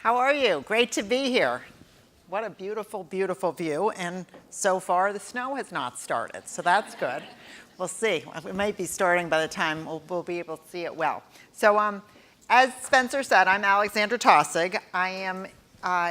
How are you? Great to be here. What a beautiful, beautiful view. And so far, the snow has not started, so that's good. We'll see. It might be starting by the time we'll be able to see it well. So as Spencer said, I'm Alexandra Taussig. I am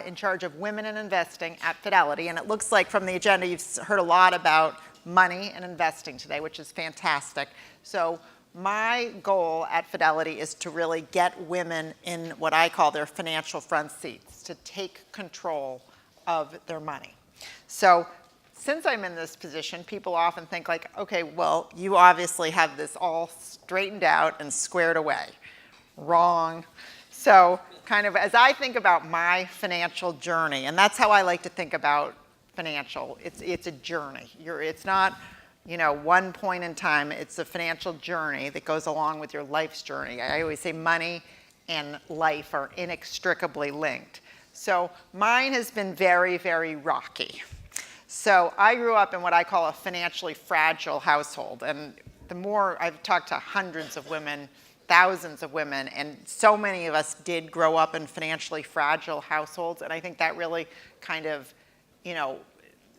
in charge of Women in Investing at Fidelity. And it looks like from the agenda, you've heard a lot about money and investing today, which is fantastic. So my goal at Fidelity is to really get women in what I call their financial front seats, to take control of their money. So since I'm in this position, people often think like, okay, well, you obviously have this all straightened out and squared away. Wrong. So kind of as I think about my financial journey, and that's how I like to think about financial, it's a journey. It's not, one point in time. It's a financial journey that goes along with your life's journey. I always say money and life are inextricably linked. So mine has been very, very rocky. So I grew up in what I call a financially fragile household. And the more I've talked to hundreds of women, thousands of women, and so many of us did grow up in financially fragile households. And I think that really kind of,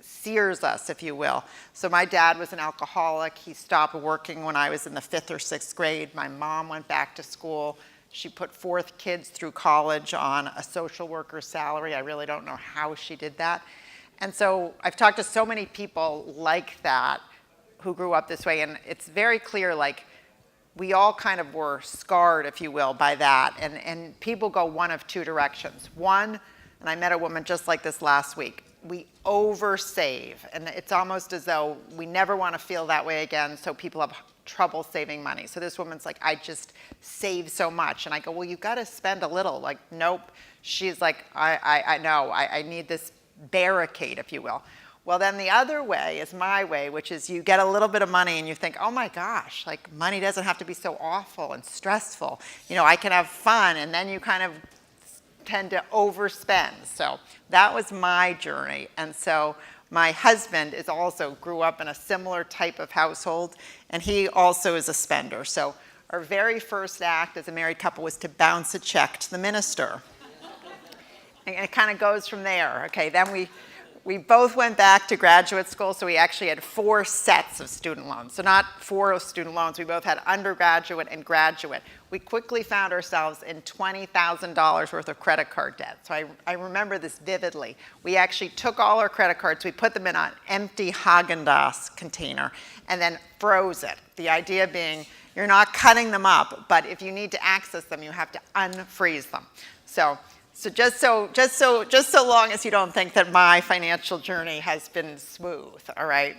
sears us, if you will. So my dad was an alcoholic. He stopped working when I was in the 5th or 6th grade. My mom went back to school. She put 4th kids through college on a social worker's salary. I really don't know how she did that. And so I've talked to so many people like that who grew up this way, and it's very clear, like, we all kind of were scarred, if you will, by that. And people go one of two directions. One, and I met a woman just like this last week, we oversave, and it's almost as though we never want to feel that way again, so people have trouble saving money. So this woman's like, I just save so much. And I go, well, you've got to spend a little. Like, nope. She's like, I know, I need this barricade, if you will. Well, then the other way is my way, which is you get a little bit of money and you think, oh my gosh, like money doesn't have to be so awful and stressful. I can have fun, and then you kind of tend to overspend. So that was my journey. And so my husband grew up in a similar type of household, and he also is a spender. So our very first act as a married couple was to bounce a check to the minister. And it kind of goes from there. Okay, then we both went back to graduate school, so we actually had 4 sets of student loans. So not 4 student loans, we both had undergraduate and graduate. We quickly found ourselves in $20,000 worth of credit card debt. So I remember this vividly. We actually took all our credit cards, we put them in an empty Haagen-Dazs container, and then froze it. The idea being, you're not cutting them up, but if you need to access them, you have to unfreeze them. So just so long as you don't think that my financial journey has been smooth, all right?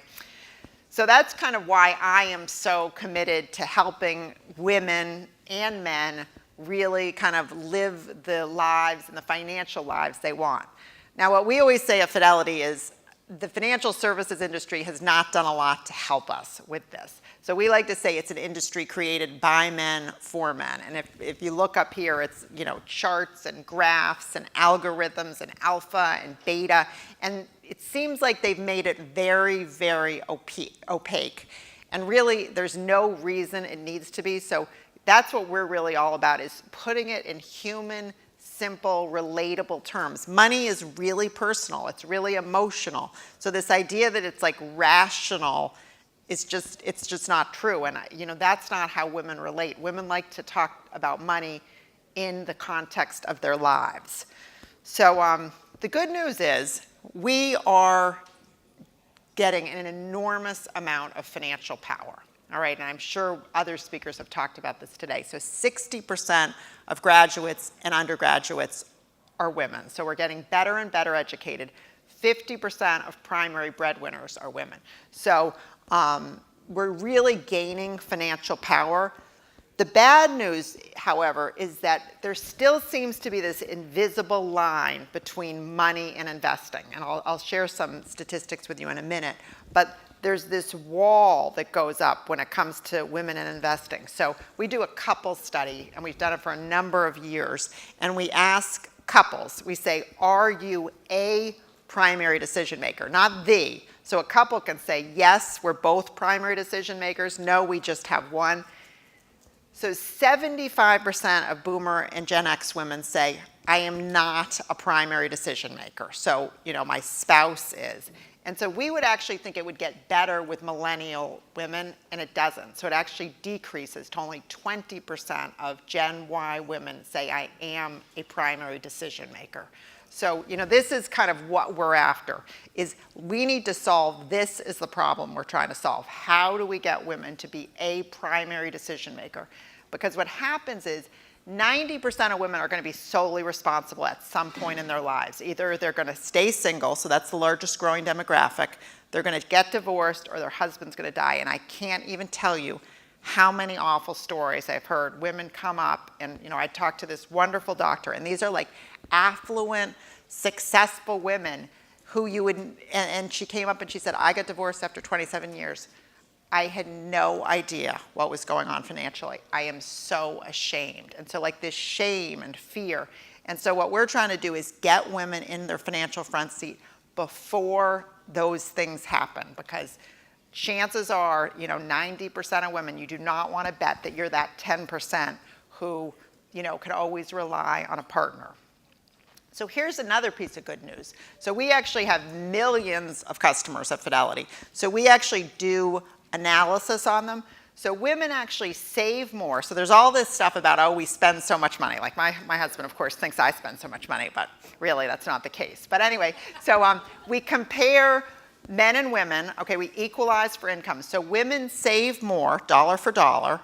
So that's kind of why I am so committed to helping women and men really kind of live the lives and the financial lives they want. Now, what we always say at Fidelity is the financial services industry has not done a lot to help us with this. So we like to say it's an industry created by men for men. And if you look up here, it's charts and graphs and algorithms and alpha and beta. And it seems like they've made it very, very opaque. And really, there's no reason it needs to be. So that's what we're really all about, is putting it in human, simple, relatable terms. Money is really personal. It's really emotional. So this idea that it's like rational, it's just not true. And that's not how women relate. Women like to talk about money in the context of their lives. So the good news is we are getting an enormous amount of financial power. All right, and I'm sure other speakers have talked about this today. So 60% of graduates and undergraduates are women. So we're getting better and better educated. 50% of primary breadwinners are women. So we're really gaining financial power. The bad news, however, is that there still seems to be this invisible line between money and investing. And I'll share some statistics with you in a minute. But there's this wall that goes up when it comes to women and investing. So we do a couple study, and we've done it for a number of years. And we ask couples, we say, are you a primary decision maker? Not the. So a couple can say, yes, we're both primary decision makers. No, we just have one. So 75% of Boomer and Gen X women say, I am not a primary decision maker. So, my spouse is. And so we would actually think it would get better with millennial women, and it doesn't. So it actually decreases to only 20% of Gen Y women say, I am a primary decision maker. So, this is kind of what we're after, is we need to solve, this is the problem we're trying to solve. How do we get women to be a primary decision maker? Because what happens is 90% of women are going to be solely responsible at some point in their lives. Either they're going to stay single, so that's the largest growing demographic, they're going to get divorced, or their husband's going to die. And I can't even tell you how many awful stories I've heard. Women come up, and I talked to this wonderful doctor, and these are like affluent, successful women who you would, and she came up and she said, I got divorced after 27 years. I had no idea what was going on financially. I am so ashamed. And so like this shame and fear. And so what we're trying to do is get women in their financial front seat before those things happen, because chances are, 90% of women, you do not want to bet that you're that 10% who, can always rely on a partner. So here's another piece of good news. So we actually have millions of customers at Fidelity. So we actually do analysis on them. So women actually save more. So there's all this stuff about, oh, we spend so much money. Like my husband, of course, thinks I spend so much money, but really that's not the case. But anyway, so we compare men and women. Okay, we equalize for income. So women save more, dollar for dollar.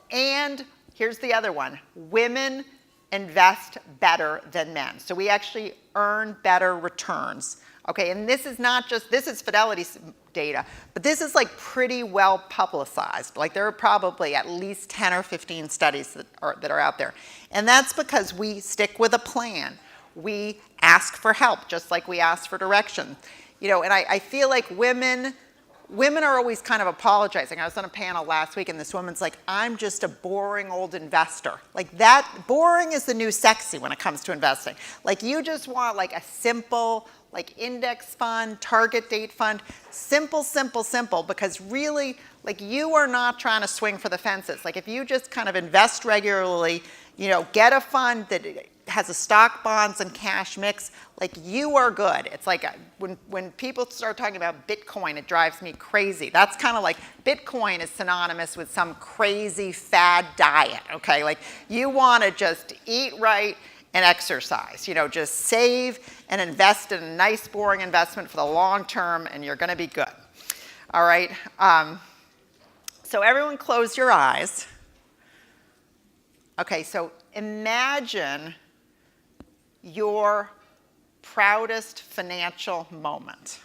And here's the other one. Women invest better than men. So we actually earn better returns. Okay, and this is not just, this is Fidelity's data, but this is like pretty well publicized. Like there are probably at least 10 or 15 studies that are out there. And that's because we stick with a plan. We ask for help, just like we ask for direction. And I feel like women are always kind of apologizing. I was on a panel last week and this woman's like, I'm just a boring old investor. Like that, boring is the new sexy when it comes to investing. Like you just want like a simple, like index fund, target date fund, simple, because really like you are not trying to swing for the fences. Like if you just kind of invest regularly, get a fund that has a stock, bonds, and cash mix, like you are good. It's like when people start talking about Bitcoin, it drives me crazy. That's kind of like Bitcoin is synonymous with some crazy fad diet, okay? Like you want to just eat right and exercise, just save and invest in a nice, boring investment for the long term, and you're going to be good. All right? So everyone close your eyes. Okay, so imagine your proudest financial moment.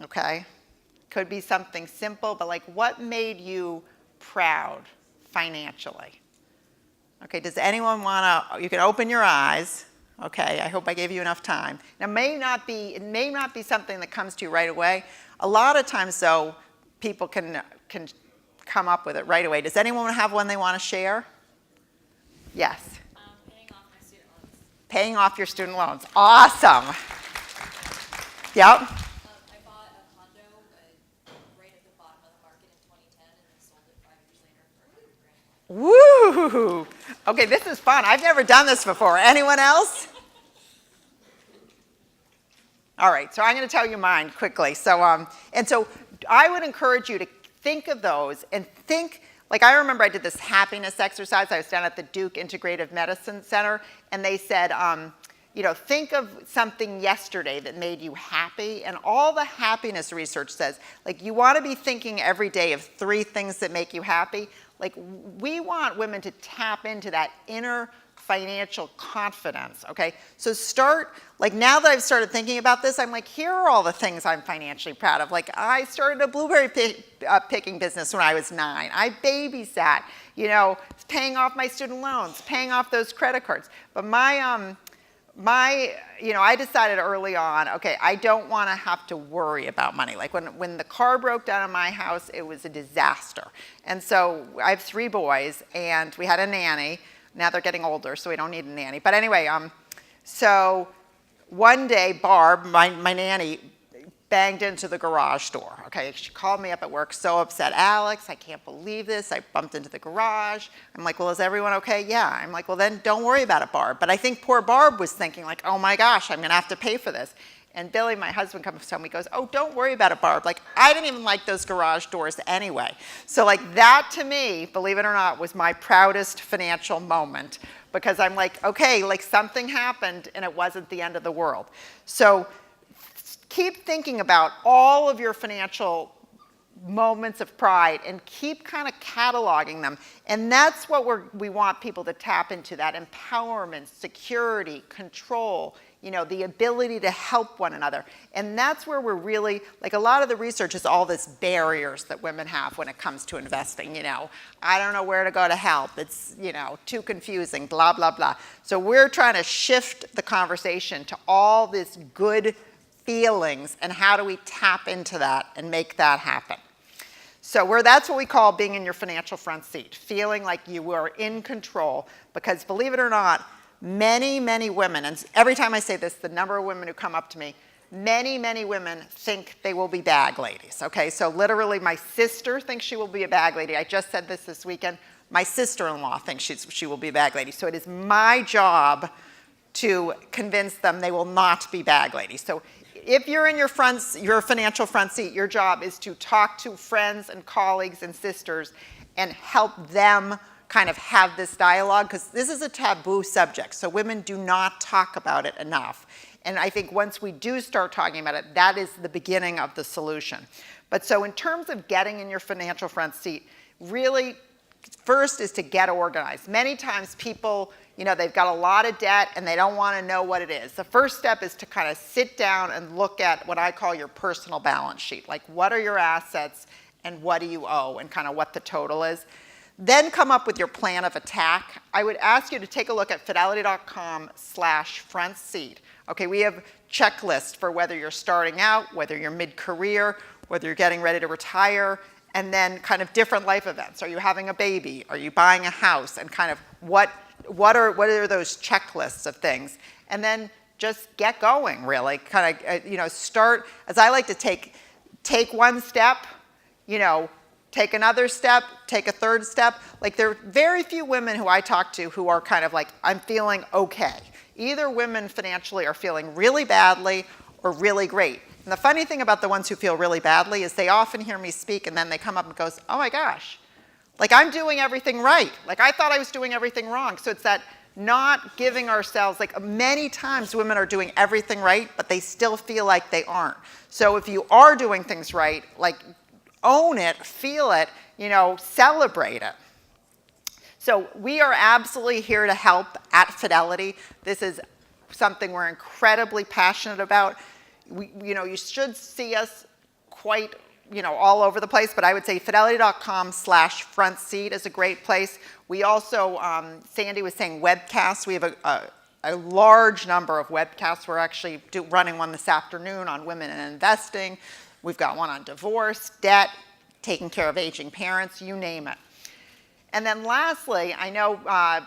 Okay? Could be something simple, but like what made you proud financially? Okay, does anyone want to, you can open your eyes. Okay, I hope I gave you enough time. Now, it may not be something that comes to you right away. A lot of times, though, people can come up with it right away. Does anyone have one they want to share? Yes. Paying off my student loans. Paying off your student loans. Awesome. Yep. I bought a condo right at the bottom of the market in 2010 and then sold it 5 years later for $100,000. Woo! Okay, this is fun. I've never done this before. Anyone else? All right, so I'm going to tell you mine quickly. So, and so I would encourage you to think of those and think, like I remember I did this happiness exercise. I was down at the Duke Integrative Medicine Center, and they said, think of something yesterday that made you happy. And all the happiness research says, like you want to be thinking every day of 3 things that make you happy. Like we want women to tap into that inner financial confidence, okay? So start, like now that I've started thinking about this, I'm like, here are all the things I'm financially proud of. Like I started a blueberry picking business when I was 9. I babysat, paying off my student loans, paying off those credit cards. But I decided early on, okay, I don't want to have to worry about money. Like when the car broke down in my house, it was a disaster. And so I have 3 boys, and we had a nanny. Now they're getting older, so we don't need a nanny. But anyway, so one day, Barb, my nanny, banged into the garage door. Okay, she called me up at work, so upset. Alex, I can't believe this. I bumped into the garage. I'm like, well, is everyone okay? Yeah. I'm like, well, then don't worry about it, Barb. But I think poor Barb was thinking like, oh my gosh, I'm gonna have to pay for this. And Billy, my husband, comes to me, he goes, oh, don't worry about it, Barb. Like, I didn't even like those garage doors anyway. So like that to me, believe it or not, was my proudest financial moment, because I'm like, okay, like something happened and it wasn't the end of the world. So keep thinking about all of your financial moments of pride and keep kind of cataloging them. And that's what we want people to tap into, that empowerment, security, control, you know, the ability to help one another. And that's where we're really, like a lot of the research is all this barriers that women have when it comes to investing, you know. I don't know where to go to help. It's, you know, too confusing, blah, blah, blah. So we're trying to shift the conversation to all this good feelings and how do we tap into that and make that happen. So that's what we call being in your financial front seat, feeling like you are in control, because believe it or not, many, many women, and every time I say this, the number of women who come up to me, many, many women think they will be bag ladies, okay? So literally my sister thinks she will be a bag lady. I just said this weekend. My sister-in-law thinks she will be a bag lady. So it is my job to convince them they will not be bag ladies. So if you're in your financial front seat, your job is to talk to friends and colleagues and sisters and help them kind of have this dialogue, because this is a taboo subject, so women do not talk about it enough. And I think once we do start talking about it, that is the beginning of the solution. But so in terms of getting in your financial front seat, really, first is to get organized. Many times people, you know, they've got a lot of debt and they don't want to know what it is. The first step is to kind of sit down and look at what I call your personal balance sheet. Like, what are your assets and what do you owe, and kind of what the total is. Then come up with your plan of attack. I would ask you to take a look at fidelity.com/front seat. Okay, we have checklists for whether you're starting out, whether you're mid-career, whether you're getting ready to retire, and then kind of different life events. Are you having a baby? Are you buying a house? And kind of what are those checklists of things? And then just get going, really. Kind of, you know, start, as I like to take one step, you know, take another step, take a third step. Like, there are very few women who I talk to who are kind of like, I'm feeling okay. Either women financially are feeling really badly or really great. And the funny thing about the ones who feel really badly is they often hear me speak and then they come up and goes, oh my gosh, like I'm doing everything right. Like I thought I was doing everything wrong. So it's that not giving ourselves, like many times women are doing everything right, but they still feel like they aren't. So if you are doing things right, like own it, feel it, you know, celebrate it. So we are absolutely here to help at Fidelity. This is something we're incredibly passionate about. You know, you should see us quite, you know, all over the place, but I would say fidelity.com/front seat is a great place. We also, Sandy was saying webcasts. We have a large number of webcasts. We're actually running one this afternoon on women in investing. We've got one on divorce, debt, taking care of aging parents, you name it. And then lastly, I know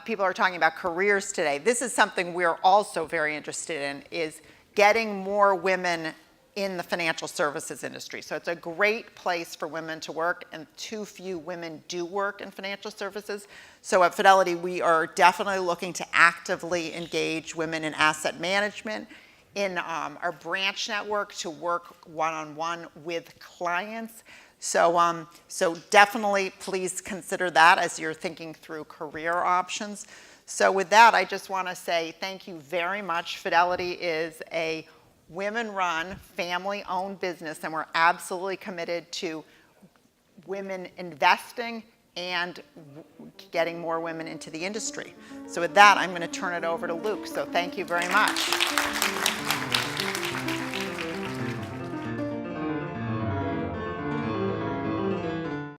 people are talking about careers today. This is something we're also very interested in, is getting more women in the financial services industry. So it's a great place for women to work, and too few women do work in financial services. So at Fidelity, we are definitely looking to actively engage women in asset management, in our branch network to work one-on-one with clients. So, so definitely please consider that as you're thinking through career options. So with that, I just want to say thank you very much. Fidelity is a women-run, family-owned business, and we're absolutely committed to women investing and getting more women into the industry. So with that, I'm going to turn it over to Luke. So thank you very much.